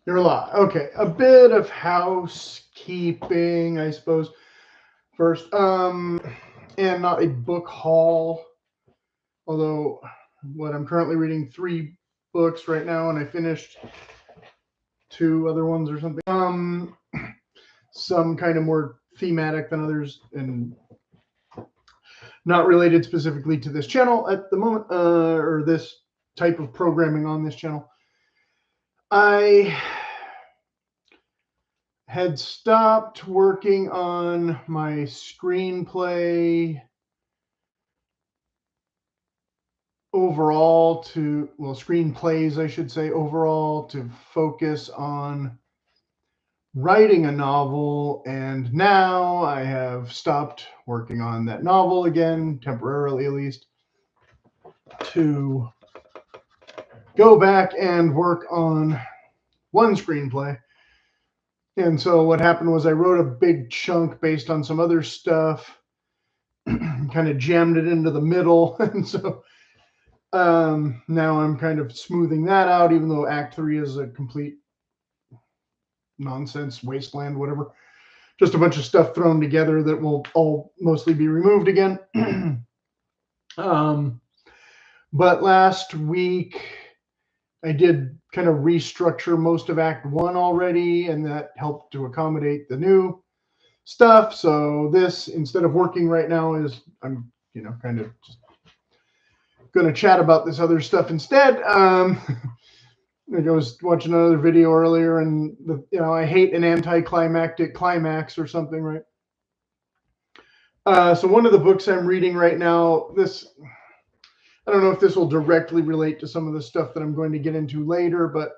You're a lot. Okay, a bit of housekeeping, I suppose. First, and not a book haul, although what I'm currently reading 3 books right now, and I finished 2 other ones or something. Some kind of more thematic than others, and not related specifically to this channel at the moment, or this type of programming on this channel. I had stopped working on my screenplay overall to, well, screenplays, I should say, overall to focus on writing a novel. And now I have stopped working on that novel again, temporarily at least, to go back and work on one screenplay. And so what happened was I wrote a big chunk based on some other stuff, kind of jammed it into the middle. And so now I'm kind of smoothing that out, even though Act 3 is a complete nonsense wasteland, whatever. Just a bunch of stuff thrown together that will all mostly be removed again. um, but last week, I did kind of restructure most of Act 1 already, and that helped to accommodate the new stuff. So this, instead of working right now, is I'm kind of just going to chat about this other stuff instead. Like I was watching another video earlier, and I hate an anticlimactic climax or something, right? So one of the books I'm reading right now, this I don't know if this will directly relate to some of the stuff that I'm going to get into later, but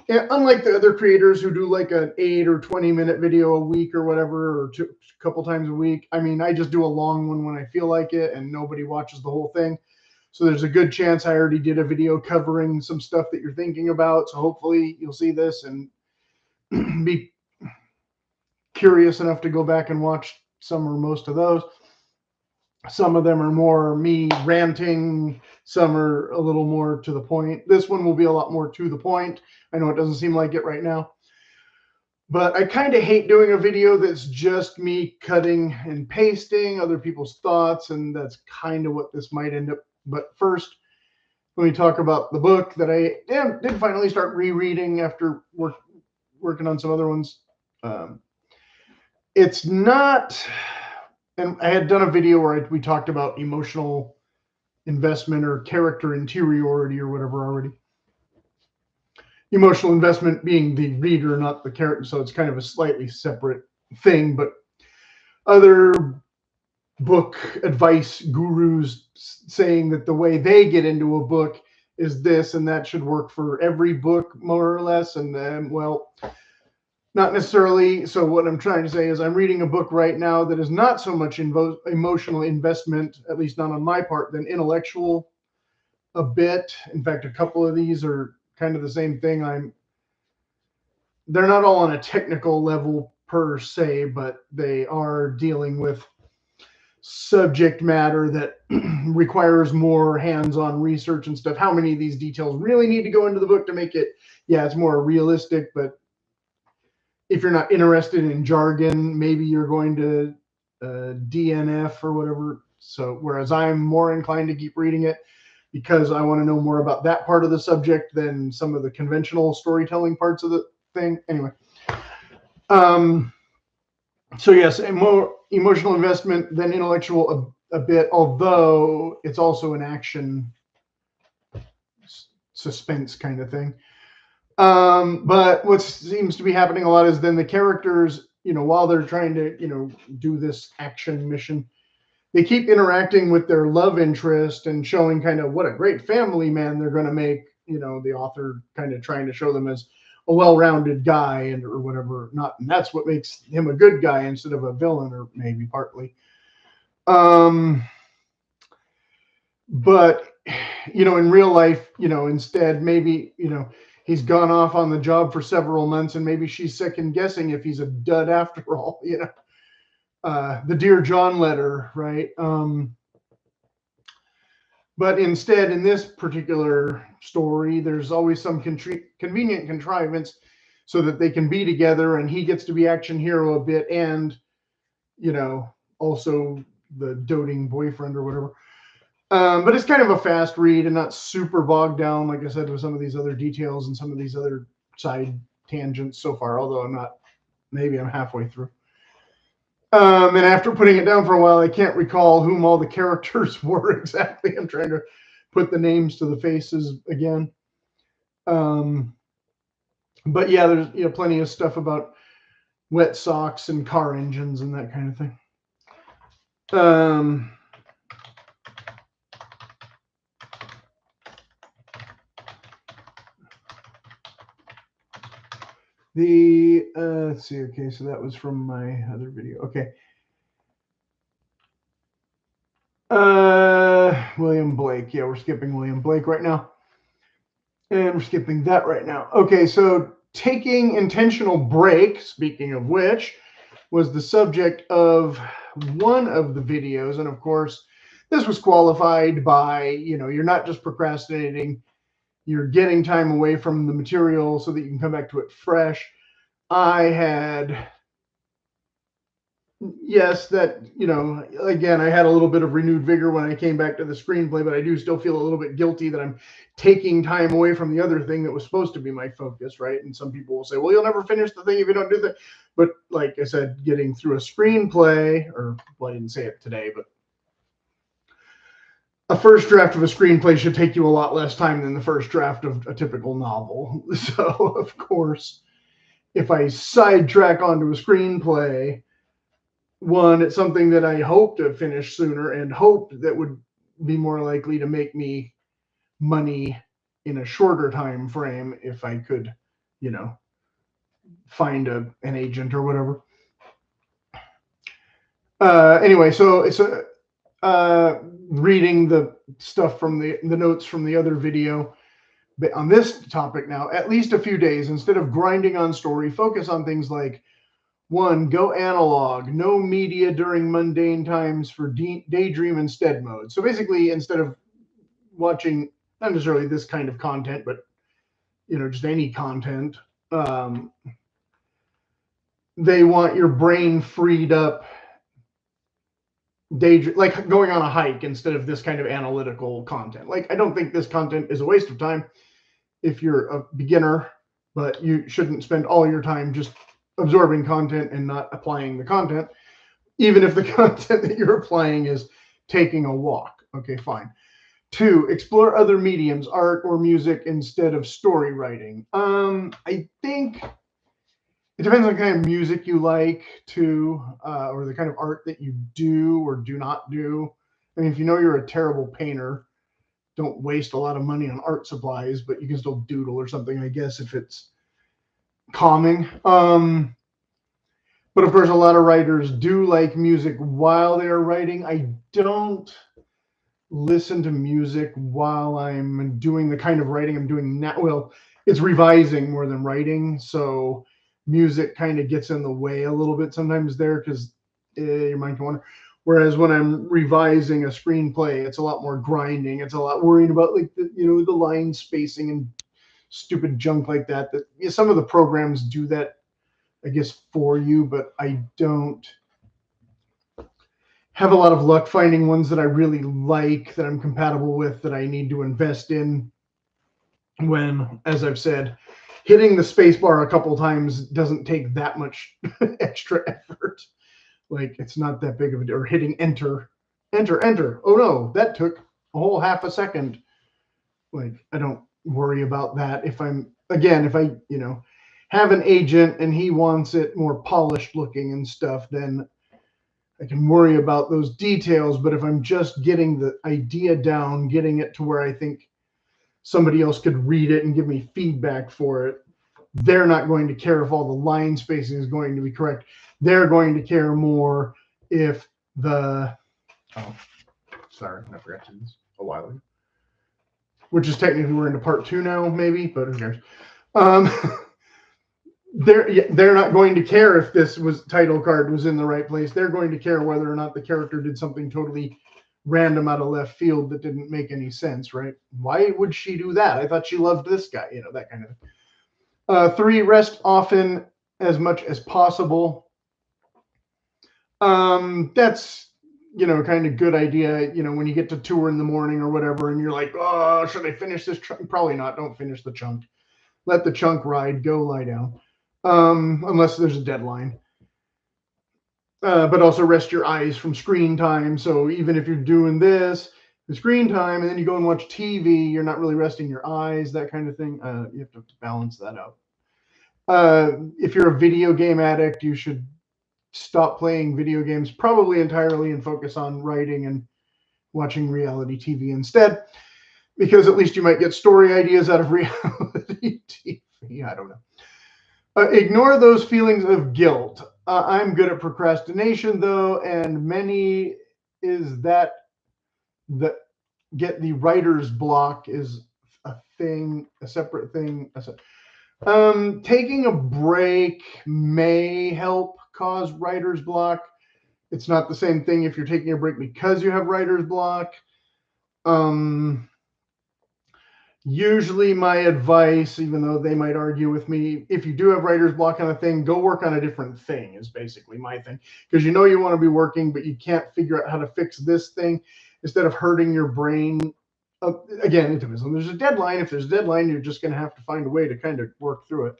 yeah, unlike the other creators who do like an 8 or 20 minute video a week or whatever, or a couple times a week, I mean, I just do a long one when I feel like it, and nobody watches the whole thing. So there's a good chance I already did a video covering some stuff that you're thinking about. So hopefully you'll see this and be curious enough to go back and watch some or most of those. Some of them are more me ranting, some are a little more to the point. This one will be a lot more to the point. I know it doesn't seem like it right now, but I kind of hate doing a video that's just me cutting and pasting other people's thoughts, and that's kind of what this might end up. But first, let me talk about the book that I did finally start rereading after working on some other ones. Um, it's not, and I had done a video where we talked about emotional investment or character interiority or whatever already. Emotional investment being the reader, not the character, so it's kind of a slightly separate thing. But other book advice gurus saying that the way they get into a book is this, and that should work for every book more or less. And then, well, not necessarily. So what I'm trying to say is I'm reading a book right now that is not so much emotional investment, at least not on my part, than intellectual a bit. In fact, a couple of these are kind of the same thing. They're not all on a technical level per se, but they are dealing with subject matter that requires more hands-on research and stuff. How many of these details really need to go into the book to make it, yeah, it's more realistic. But if you're not interested in jargon, maybe you're going to DNF or whatever. So whereas I'm more inclined to keep reading it because I want to know more about that part of the subject than some of the conventional storytelling parts of the thing. Anyway, so yes, more emotional investment than intellectual a bit, although it's also an action suspense kind of thing. But what seems to be happening a lot is then the characters, while they're trying to, do this action mission, they keep interacting with their love interest and showing kind of what a great family man they're going to make. The author kind of trying to show them as a well-rounded guy and or whatever. Not, and that's what makes him a good guy instead of a villain, or maybe partly. But in real life, instead, maybe he's gone off on the job for several months, and maybe she's second guessing if he's a dud after all. The Dear John letter, right? But instead, in this particular story, there's always some convenient contrivance so that they can be together, and he gets to be action hero a bit, and also the doting boyfriend or whatever. But it's kind of a fast read and not super bogged down, like I said, with some of these other details and some of these other side tangents so far, although maybe I'm halfway through. And after putting it down for a while, I can't recall whom all the characters were exactly. I'm trying to put the names to the faces again. But yeah, there's plenty of stuff about wet socks and car engines and that kind of thing. Let's see. Okay, so that was from my other video. Okay. William Blake. Yeah, we're skipping William Blake right now. And we're skipping that right now. Okay, so taking intentional break, speaking of which, was the subject of one of the videos. And of course, this was qualified by, you're not just procrastinating, you're getting time away from the material so that you can come back to it fresh. Yes, that, again, I had a little bit of renewed vigor when I came back to the screenplay, but I do still feel a little bit guilty that I'm taking time away from the other thing that was supposed to be my focus, right? And some people will say, well, you'll never finish the thing if you don't do that. But like I said, getting through a screenplay, I didn't say it today, but a first draft of a screenplay should take you a lot less time than the first draft of a typical novel. So, of course, if I sidetrack onto a screenplay, one, it's something that I hope to finish sooner and hoped that would be more likely to make me money in a shorter time frame if I could, find an agent or whatever. Anyway, so it's reading the stuff from the notes from the other video. But on this topic now, at least a few days, instead of grinding on story, focus on things like 1, go analog, no media during mundane times for daydream instead mode. So basically, instead of watching, not necessarily this kind of content, but, just any content, they want your brain freed up, like going on a hike instead of this kind of analytical content. Like, I don't think this content is a waste of time if you're a beginner, but you shouldn't spend all your time just absorbing content and not applying the content, even if the content that you're applying is taking a walk. Okay, fine. 2, explore other mediums, art or music instead of story writing. I think it depends on the kind of music you like too, or the kind of art that you do or do not do. I mean, if you're a terrible painter, don't waste a lot of money on art supplies, but you can still doodle or something, I guess, if it's calming. But of course, a lot of writers do like music while they're writing. I don't listen to music while I'm doing the kind of writing I'm doing now. Well, it's revising more than writing, so music kind of gets in the way a little bit sometimes there, because your mind can wander. Whereas when I'm revising a screenplay, it's a lot more grinding. It's a lot worrying about like the line spacing and stupid junk like that. Some of the programs do that, I guess, for you, but I don't have a lot of luck finding ones that I really like, that I'm compatible with, that I need to invest in, when, as I've said, hitting the space bar a couple times doesn't take that much extra effort. Like, it's not that big of a, or hitting enter. Oh no, that took a whole half a second. Like, I don't worry about that. If I have an agent and he wants it more polished looking and stuff, then I can worry about those details. But if I'm just getting the idea down, getting it to where I think somebody else could read it and give me feedback for it, they're not going to care if all the line spacing is going to be correct. They're going to care more if sorry, I forgot to do this a while ago. Which is technically, we're into part 2 now, maybe, but who cares? They're not going to care if this title card was in the right place. They're going to care whether or not the character did something totally random out of left field that didn't make any sense, right? Why would she do that? I thought she loved this guy, you know, that kind of thing. 3, rest often as much as possible. That's, you know, kind of good idea, you know, when you get to tour in the morning or whatever, and you're like, oh, should I finish this chunk? Probably not. Don't finish the chunk. Let the chunk ride. Go lie down. Unless there's a deadline. But also rest your eyes from screen time. So even if you're doing this, the screen time, and then you go and watch TV, you're not really resting your eyes, that kind of thing. You have to balance that out. If you're a video game addict, you should stop playing video games probably entirely and focus on writing and watching reality TV instead, because at least you might get story ideas out of reality TV. I don't know. Ignore those feelings of guilt. I'm good at procrastination, though, and many is that get the writer's block is a thing, a separate thing. Taking a break may help cause writer's block. It's not the same thing if you're taking a break because you have writer's block. Usually my advice, even though they might argue with me, if you do have writer's block on a thing, go work on a different thing is basically my thing. Because you know you want to be working, but you can't figure out how to fix this thing instead of hurting your brain. Again, it depends on there's a deadline. If there's a deadline, you're just going to have to find a way to kind of work through it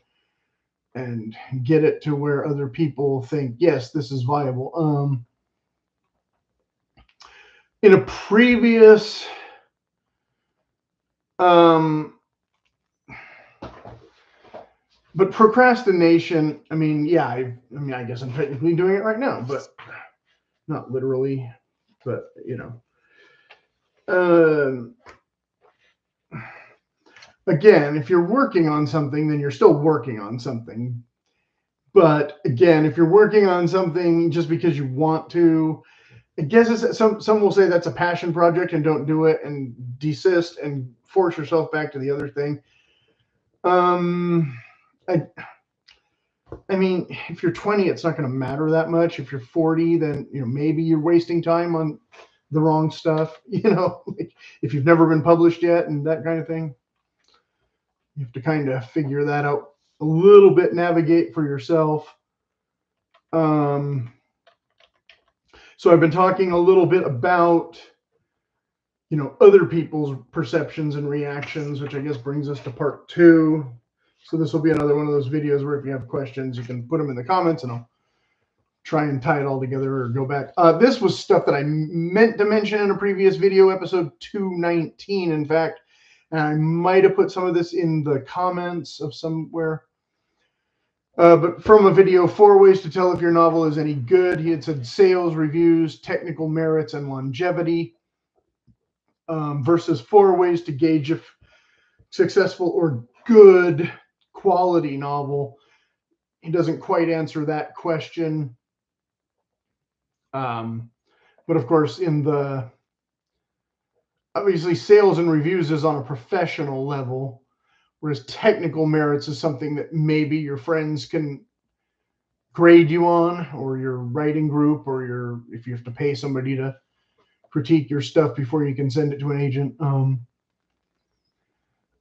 and get it to where other people think, yes, this is viable. In a previous but procrastination, I mean, yeah, I guess I'm technically doing it right now, but not literally, but you know. Again, if you're working on something, then you're still working on something. But again, if you're working on something just because you want to, I guess it's, some will say that's a passion project and don't do it and desist and force yourself back to the other thing. I mean, if you're 20, it's not going to matter that much. If you're 40, then you know maybe you're wasting time on the wrong stuff. You know, like if you've never been published yet and that kind of thing, you have to kind of figure that out a little bit, navigate for yourself. So I've been talking a little bit about, you know, other people's perceptions and reactions, which I guess brings us to part 2. So this will be another one of those videos where if you have questions, you can put them in the comments and I'll try and tie it all together or go back. This was stuff that I meant to mention in a previous video, episode 219, in fact. And I might have put some of this in the comments of somewhere. But from a video, 4 ways to tell if your novel is any good. He had said sales, reviews, technical merits, and longevity. Versus 4 ways to gauge if successful or good quality novel. He doesn't quite answer that question. But of course, obviously sales and reviews is on a professional level, whereas technical merits is something that maybe your friends can grade you on, or your writing group, or if you have to pay somebody to critique your stuff before you can send it to an agent.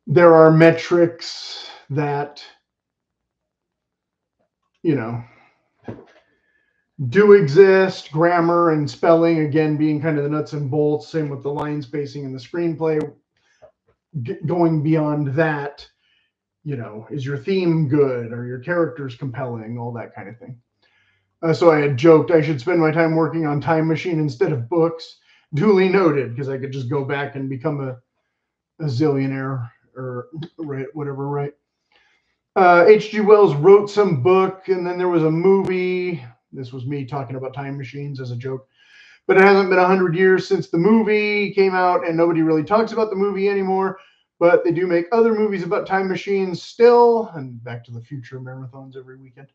There are metrics that, you know, do exist. Grammar and spelling, again, being kind of the nuts and bolts. Same with the line spacing in the screenplay. Going beyond that, you know, is your theme good? Are your characters compelling? All that kind of thing. So I had joked I should spend my time working on Time Machine instead of books. Duly noted, because I could just go back and become a zillionaire or whatever, right? H.G. Wells wrote some book, and then there was a movie. This was me talking about time machines as a joke. But it hasn't been 100 years since the movie came out, and nobody really talks about the movie anymore. But they do make other movies about time machines still, and Back to the Future marathons every weekend.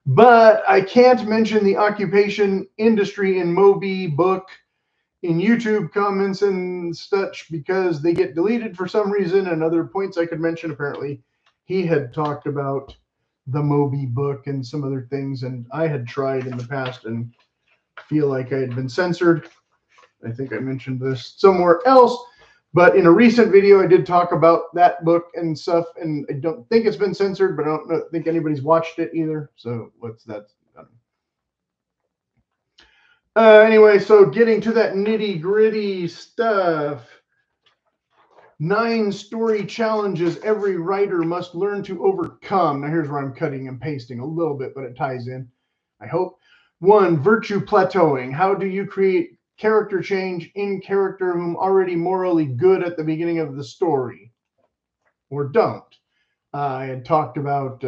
But I can't mention the occupation industry in Moby book in YouTube comments and such because they get deleted for some reason, and other points I could mention. Apparently, he had talked about the Moby book and some other things, and I had tried in the past and feel like I had been censored. I think I mentioned this somewhere else, but in a recent video, I did talk about that book and stuff, and I don't think it's been censored, but I don't think anybody's watched it either. So what's that? Anyway, so getting to that nitty-gritty stuff. 9 story challenges every writer must learn to overcome. Now, here's where I'm cutting and pasting a little bit, but it ties in, I hope. 1, virtue plateauing. How do you create character change in character whom already morally good at the beginning of the story? Or don't. I had talked about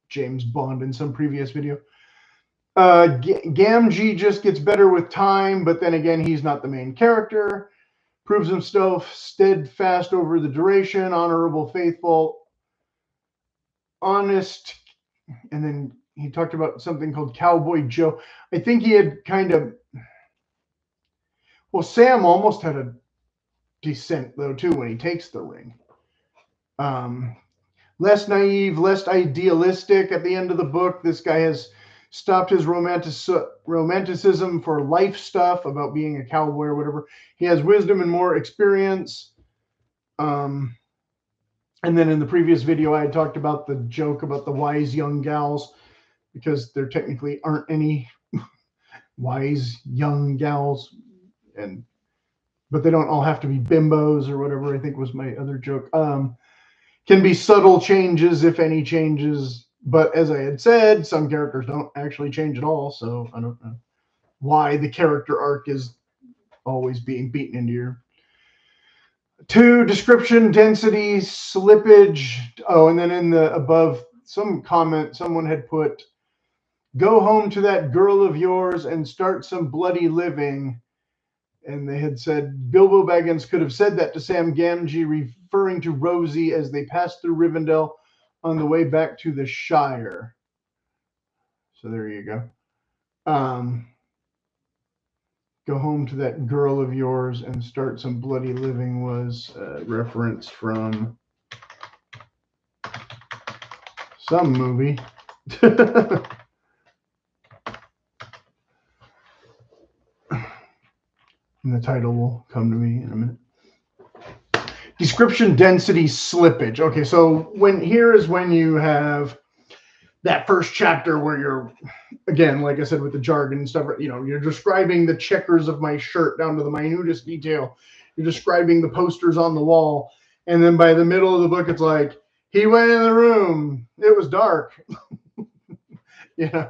James Bond in some previous video. Gamgee just gets better with time, but then again, he's not the main character. Proves himself steadfast over the duration, honorable, faithful, honest. And then he talked about something called Cowboy Joe. I think he had kind of, well, Sam almost had a descent, though, too, when he takes the ring. Less naive, less idealistic at the end of the book. This guy has stopped his romanticism for life stuff about being a cowboy or whatever. He has wisdom and more experience. And then in the previous video, I had talked about the joke about the wise young gals, because there technically aren't any wise young gals, but they don't all have to be bimbos or whatever, I think was my other joke. Can be subtle changes, if any changes. But as I had said, some characters don't actually change at all, so I don't know why the character arc is always being beaten into your... 2, description, density, slippage. Oh, and then in the above, some comment, someone had put, go home to that girl of yours and start some bloody living. And they had said, Bilbo Baggins could have said that to Sam Gamgee, referring to Rosie as they passed through Rivendell on the way back to the Shire. So there you go. Go home to that girl of yours and start some bloody living was a reference from some movie. And the title will come to me in a minute. Description, density, slippage. Okay, so here is when you have that first chapter where you're, again, like I said, with the jargon and stuff, you're describing the checkers of my shirt down to the minutest detail. You're describing the posters on the wall. And then by the middle of the book, it's like, he went in the room. It was dark. Yeah.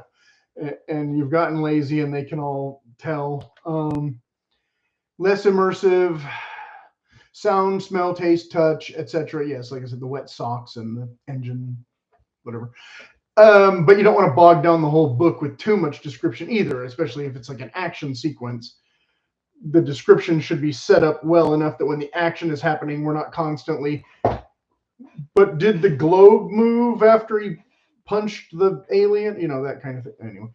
And you've gotten lazy and they can all tell. Less immersive, sound, smell, taste, touch, etc. Yes, like I said, the wet socks and the engine, whatever. But you don't want to bog down the whole book with too much description either, especially if it's like an action sequence. The description should be set up well enough that when the action is happening, we're not constantly, but did the globe move after he punched the alien? That kind of thing. Anyway.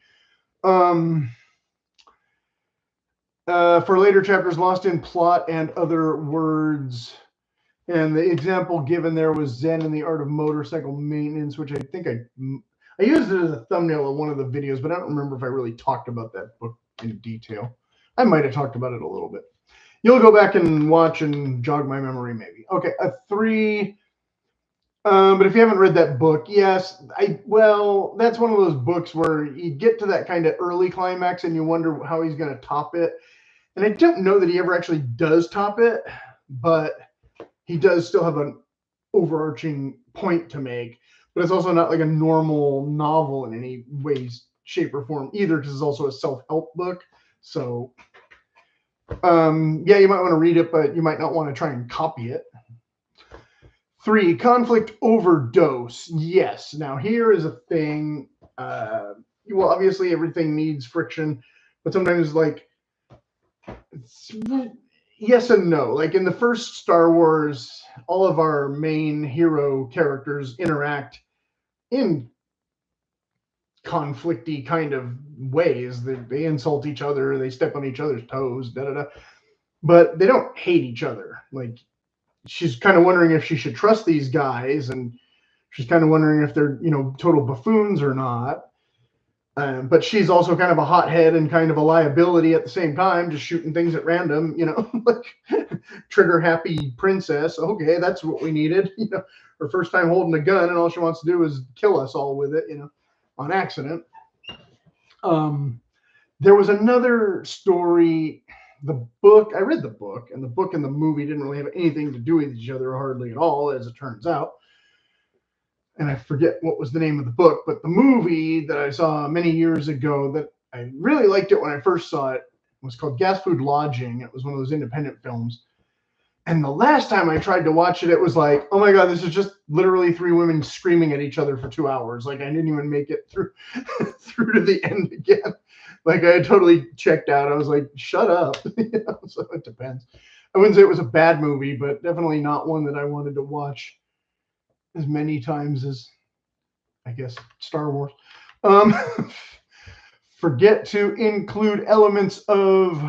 For later chapters, lost in plot and other words. And the example given there was Zen and the Art of Motorcycle Maintenance, which I think I used it as a thumbnail of one of the videos, but I don't remember if I really talked about that book in detail. I might have talked about it a little bit. You'll go back and watch and jog my memory, maybe. Okay, a 3. But if you haven't read that book, yes, that's one of those books where you get to that kind of early climax and you wonder how he's going to top it. And I don't know that he ever actually does top it, but he does still have an overarching point to make. But it's also not like a normal novel in any way, shape, or form either, because it's also a self-help book. So, yeah, you might want to read it, but you might not want to try and copy it. 3, conflict overdose. Yes. Now, here is a thing. Well, obviously, everything needs friction, but sometimes, yes and no. Like in the first Star Wars, all of our main hero characters interact in conflicty kind of ways. They insult each other, they step on each other's toes, but they don't hate each other. Like, she's kind of wondering if she should trust these guys, and she's kind of wondering if they're, total buffoons or not. But she's also kind of a hothead and kind of a liability at the same time, just shooting things at random, like trigger happy princess. Okay, that's what we needed. Her first time holding a gun, and all she wants to do is kill us all with it, on accident. There was another story. I read the book, and the book and the movie didn't really have anything to do with each other hardly at all, as it turns out. And I forget what was the name of the book, but the movie that I saw many years ago that I really liked it when I first saw it was called Gas Food Lodging. It was one of those independent films. And the last time I tried to watch it, it was like, oh my God, this is just literally three women screaming at each other for 2 hours. Like I didn't even make it through to the end again. Like I had totally checked out. I was like, shut up. So it depends. I wouldn't say it was a bad movie, but definitely not one that I wanted to watch as many times as, I guess, Star Wars. Forget to include elements of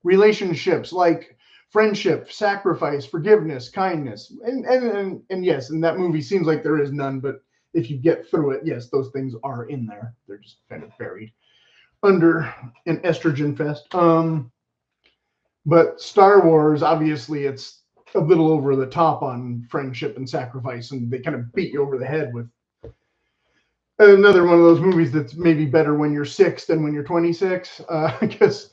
relationships like friendship, sacrifice, forgiveness, kindness. And yes, in that movie seems like there is none, but if you get through it, yes, those things are in there. They're just kind of buried under an estrogen fest. But Star Wars, obviously, it's a little over the top on friendship and sacrifice, and they kind of beat you over the head with another one of those movies that's maybe better when you're 6 than when you're 26. Because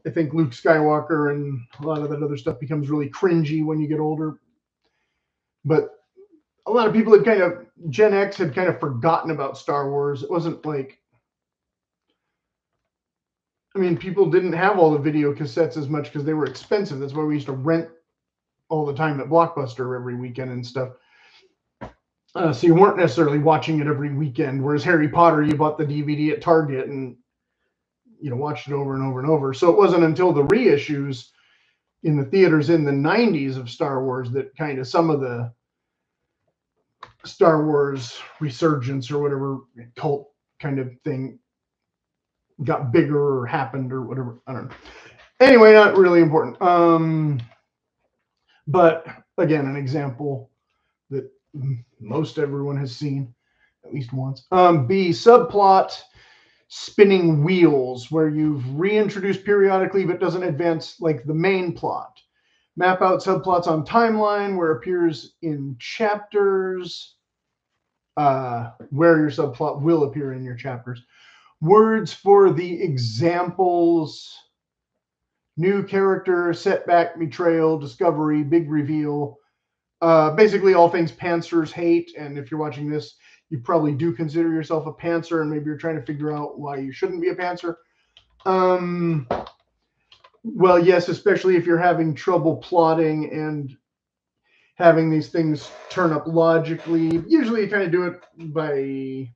I think Luke Skywalker and a lot of that other stuff becomes really cringy when you get older. But a lot of people Gen X had kind of forgotten about Star Wars. It wasn't like, people didn't have all the video cassettes as much because they were expensive. That's why we used to rent all the time at Blockbuster every weekend and stuff. So you weren't necessarily watching it every weekend, whereas Harry Potter, you bought the DVD at Target and watched it over and over and over. So it wasn't until the reissues in the theaters in the 90s of Star Wars that kind of some of the Star Wars resurgence or whatever cult kind of thing got bigger or happened or whatever. I don't know. Anyway, not really important. But again, an example that most everyone has seen at least once. B, subplot spinning wheels, where you've reintroduced periodically but doesn't advance like the main plot. Map out subplots on timeline where it appears in chapters, where your subplot will appear in your chapters. Words for the examples: new character, setback, betrayal, discovery, big reveal. Basically all things pantsers hate. And if you're watching this, you probably do consider yourself a pantser, and maybe you're trying to figure out why you shouldn't be a pantser. Well, yes, especially if you're having trouble plotting and having these things turn up logically. Usually you kind of do it by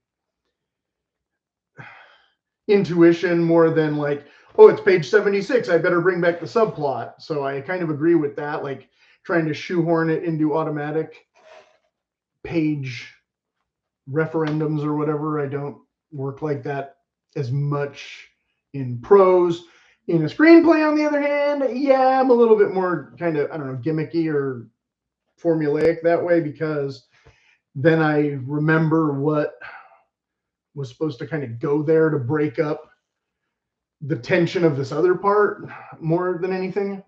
intuition more than like, oh, it's page 76, I better bring back the subplot. So I kind of agree with that, like trying to shoehorn it into automatic page referendums or whatever. I don't work like that as much in prose. In a screenplay, on the other hand, yeah, I'm a little bit more kind of, I don't know, gimmicky or formulaic that way, because then I remember what was supposed to kind of go there to break up the tension of this other part more than anything.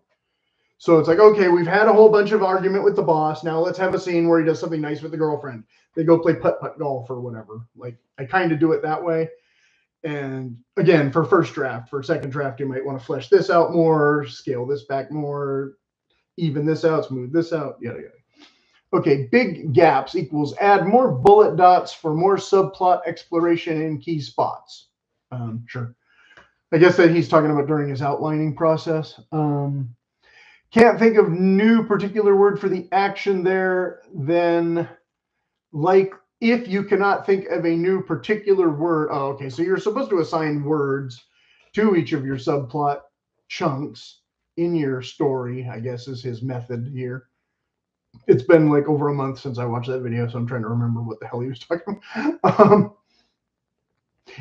So it's like, okay, we've had a whole bunch of argument with the boss. Now let's have a scene where he does something nice with the girlfriend. They go play putt-putt golf or whatever. Like, I kind of do it that way. And again, for first draft, for second draft, you might want to flesh this out more, scale this back more, even this out, smooth this out, yada, yada. Okay, big gaps equals add more bullet dots for more subplot exploration in key spots. Sure. I guess that he's talking about during his outlining process. Can't think of new particular word for the action there, then like if you cannot think of a new particular word. Oh, okay, so you're supposed to assign words to each of your subplot chunks in your story, I guess is his method here. It's been like over a month since I watched that video, so I'm trying to remember what the hell he was talking about.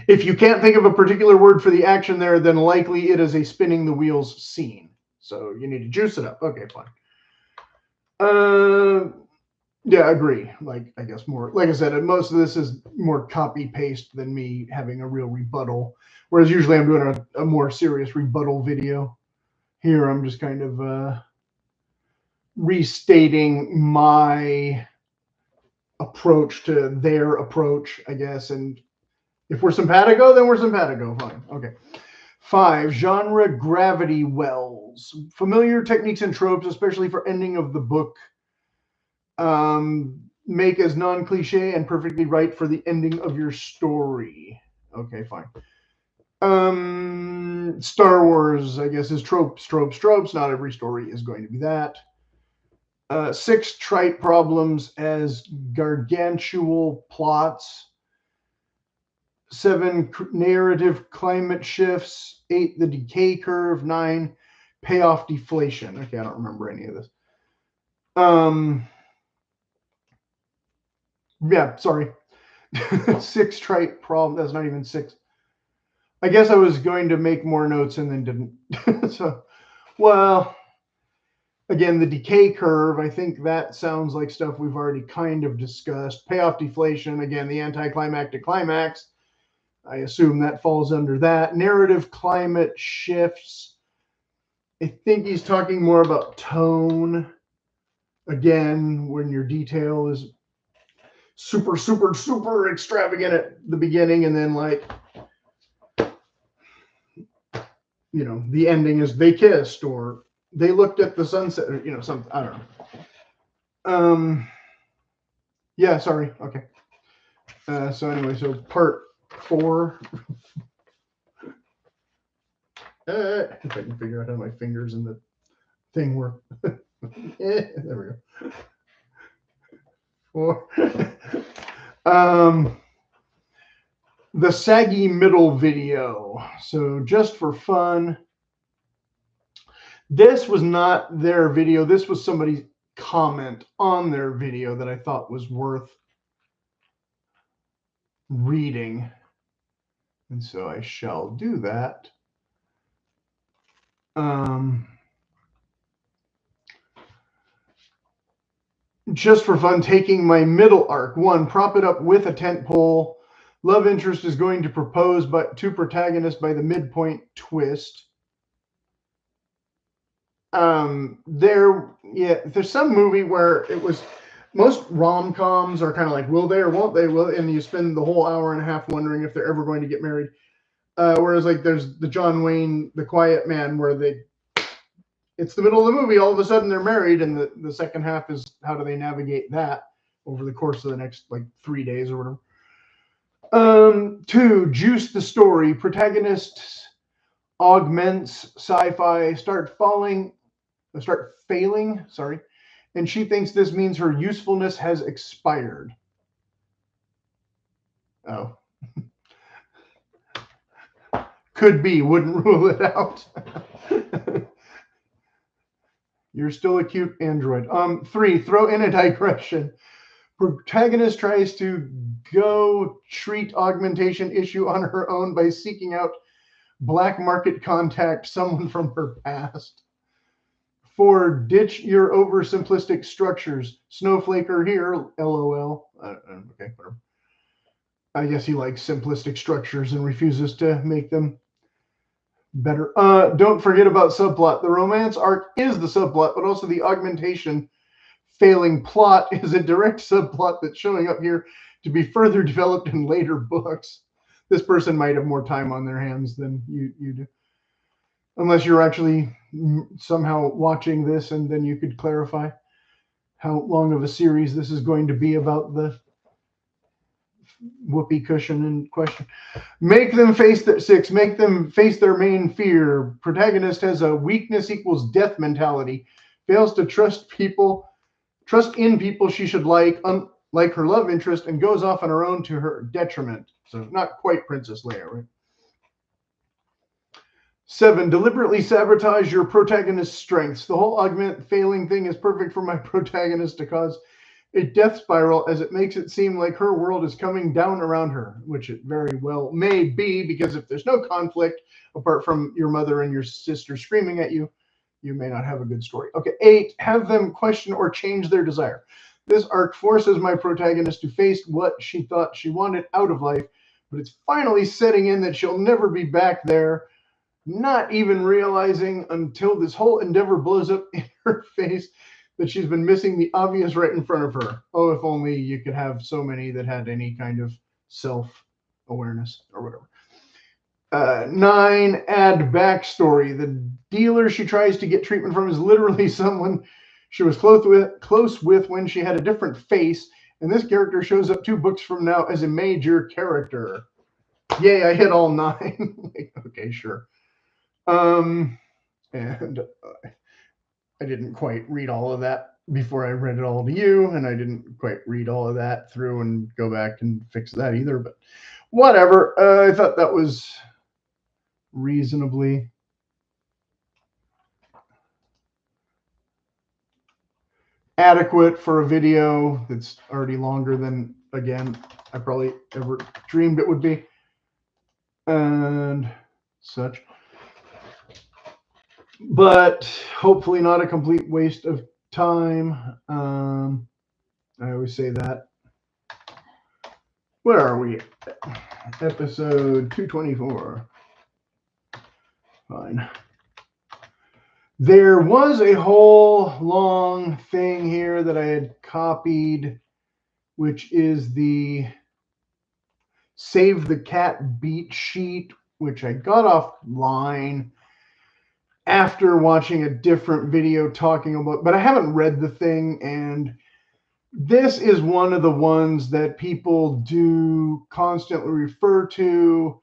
If you can't think of a particular word for the action there, then likely it is a spinning the wheels scene. So you need to juice it up. Okay, fine. Yeah, I agree. Like, I guess more, like I said, most of this is more copy paste than me having a real rebuttal. Whereas usually I'm doing a more serious rebuttal video. Here I'm just kind of restating my approach to their approach, I guess. And if we're simpatico, then we're simpatico. Fine. Okay. 5, genre gravity wells. Familiar techniques and tropes, especially for ending of the book, make as non-cliche and perfectly right for the ending of your story. Okay, fine. Star Wars, I guess, is tropes. Not every story is going to be that. 6, trite problems as gargantual plots. 7, narrative climate shifts. 8, the decay curve. 9, payoff deflation. Okay, I don't remember any of this. Yeah, sorry. 6, trite problem. That's not even 6. I guess I was going to make more notes and then didn't. So, well, again, the decay curve, I think that sounds like stuff we've already kind of discussed. Payoff deflation, again, the anticlimactic climax. I assume that falls under that. Narrative climate shifts. I think he's talking more about tone. Again, when your detail is super, super, super extravagant at the beginning, and then, like, you know, the ending is they kissed or they looked at the sunset, or, you know, something. I don't know. Yeah, sorry. Okay. So anyway, so part 4. If I can figure out how my fingers in the thing work. There we go. 4. The saggy middle video. So just for fun, this was not their video. This was somebody's comment on their video that I thought was worth reading. And so I shall do that. Just for fun, taking my middle arc. 1, prop it up with a tent pole. Love interest is going to propose but to protagonist by the midpoint twist. There's some movie where it was, most rom-coms are kind of like, will they or won't they? Will, and you spend the whole hour and a half wondering if they're ever going to get married. Whereas, like, there's the John Wayne, The Quiet Man, where it's the middle of the movie, all of a sudden they're married, and the second half is how do they navigate that over the course of the next, like, 3 days or whatever. 2, juice the story. Protagonist augments sci-fi, start failing, and she thinks this means her usefulness has expired. Oh. Could be, wouldn't rule it out. You're still a cute android. 3, throw in a digression. Protagonist tries to go treat augmentation issue on her own by seeking out black market contact, someone from her past. 4, ditch your oversimplistic structures. Snowflaker here, LOL. Okay, whatever. I guess he likes simplistic structures and refuses to make them better. Don't forget about subplot. The romance arc is the subplot, but also the augmentation failing plot is a direct subplot that's showing up here to be further developed in later books. This person might have more time on their hands than you do. Unless you're actually somehow watching this, and then you could clarify how long of a series this is going to be about the whoopee cushion in question. Make them face their 6. Make them face their main fear. Protagonist has a weakness equals death mentality. Fails to trust in people she should like, unlike her love interest, and goes off on her own to her detriment. So not quite Princess Leia, right? 7, deliberately sabotage your protagonist's strengths. The whole augment failing thing is perfect for my protagonist to cause a death spiral, as it makes it seem like her world is coming down around her, which it very well may be, because if there's no conflict apart from your mother and your sister screaming at you, you may not have a good story. Okay, 8, have them question or change their desire. This arc forces my protagonist to face what she thought she wanted out of life, but it's finally setting in that she'll never be back there, not even realizing until this whole endeavor blows up in her face that she's been missing the obvious right in front of her. Oh, if only you could have so many that had any kind of self-awareness or whatever. 9, add backstory. The dealer she tries to get treatment from is literally someone she was close with when she had a different face, and this character shows up 2 books from now as a major character. Yay, I hit all 9. Okay, sure. And I didn't quite read all of that before I read it all to you, and I didn't quite read all of that through and go back and fix that either, but whatever. I thought that was reasonably adequate for a video that's already longer than, again, I probably ever dreamed it would be, and such. But hopefully not a complete waste of time. I always say that. Where are we? Episode 224. Fine. There was a whole long thing here that I had copied, which is the Save the Cat beat sheet, which I got offline after watching a different video talking about, but I haven't read the thing, and this is one of the ones that people do constantly refer to,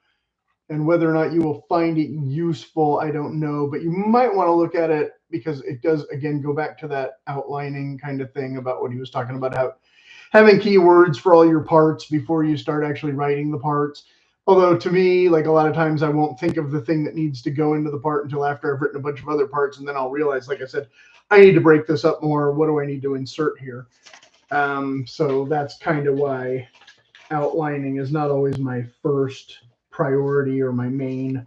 and whether or not you will find it useful, I don't know, but you might want to look at it because it does, again, go back to that outlining kind of thing about what he was talking about, how having keywords for all your parts before you start actually writing the parts. Although to me, like a lot of times I won't think of the thing that needs to go into the part until after I've written a bunch of other parts, and then I'll realize, like I said, I need to break this up more. What do I need to insert here? So that's kind of why outlining is not always my first priority or my main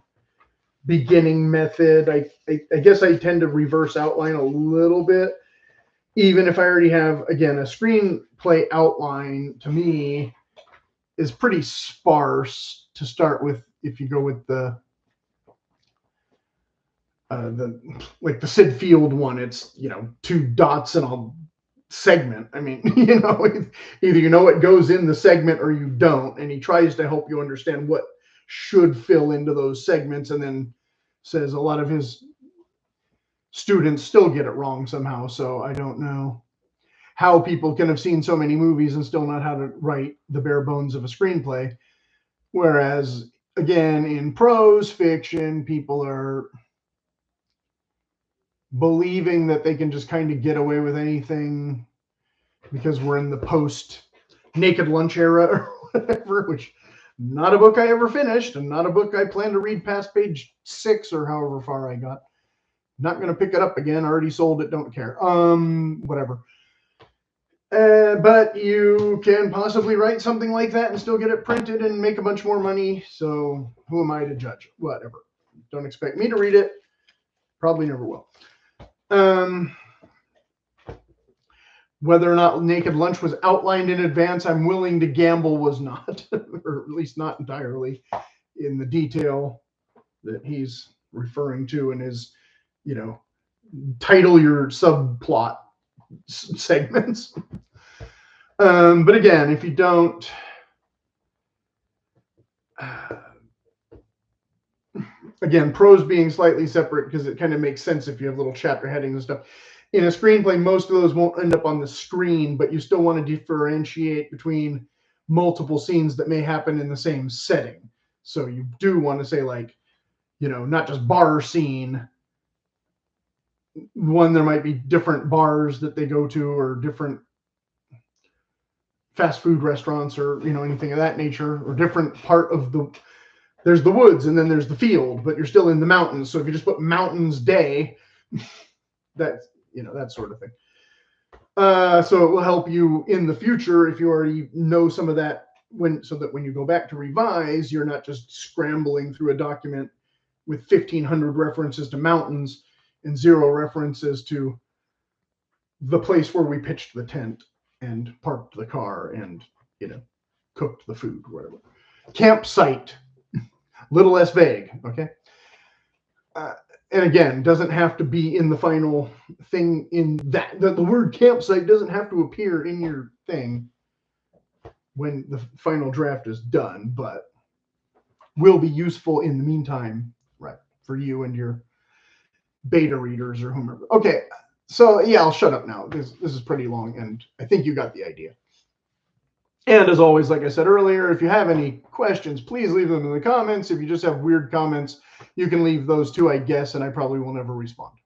beginning method. I guess I tend to reverse outline a little bit, even if I already have, again, a screenplay outline. To me is pretty sparse to start with. If you go with the like the Sid Field one, it's 2 dots and a segment. I mean, either you know what goes in the segment or you don't, and he tries to help you understand what should fill into those segments, and then says a lot of his students still get it wrong somehow. So I don't know how people can have seen so many movies and still not how to write the bare bones of a screenplay. Whereas, again, in prose fiction, people are believing that they can just kind of get away with anything because we're in the post Naked Lunch era or whatever, which not a book I ever finished and not a book I plan to read past page 6 or however far I got. Not going to pick it up again. Already sold it. Don't care. Whatever. But you can possibly write something like that and still get it printed and make a bunch more money. So who am I to judge? Whatever. Don't expect me to read it. Probably never will. Whether or not Naked Lunch was outlined in advance, I'm willing to gamble was not, or at least not entirely in the detail that he's referring to in his, title your subplot segments. But again, if you don't, again, prose being slightly separate because it kind of makes sense if you have little chapter headings and stuff. In a screenplay, most of those won't end up on the screen, but you still want to differentiate between multiple scenes that may happen in the same setting. So you do want to say, like, not just bar scene. One, there might be different bars that they go to or different fast food restaurants or, anything of that nature, or different part of there's the woods and then there's the field, but you're still in the mountains. So if you just put mountains day, that's, that sort of thing. So it will help you in the future if you already know some of that, so that when you go back to revise, you're not just scrambling through a document with 1,500 references to mountains and 0 references to the place where we pitched the tent. and parked the car and, cooked the food, whatever. Campsite, little less vague, okay? And again, doesn't have to be in the final thing in that. The word campsite doesn't have to appear in your thing when the final draft is done, but will be useful in the meantime, right, for you and your beta readers or whomever. Okay, so yeah, I'll shut up now. This is pretty long, and I think you got the idea. And as always, like I said earlier, if you have any questions, please leave them in the comments. If you just have weird comments, you can leave those too, I guess, and I probably will never respond.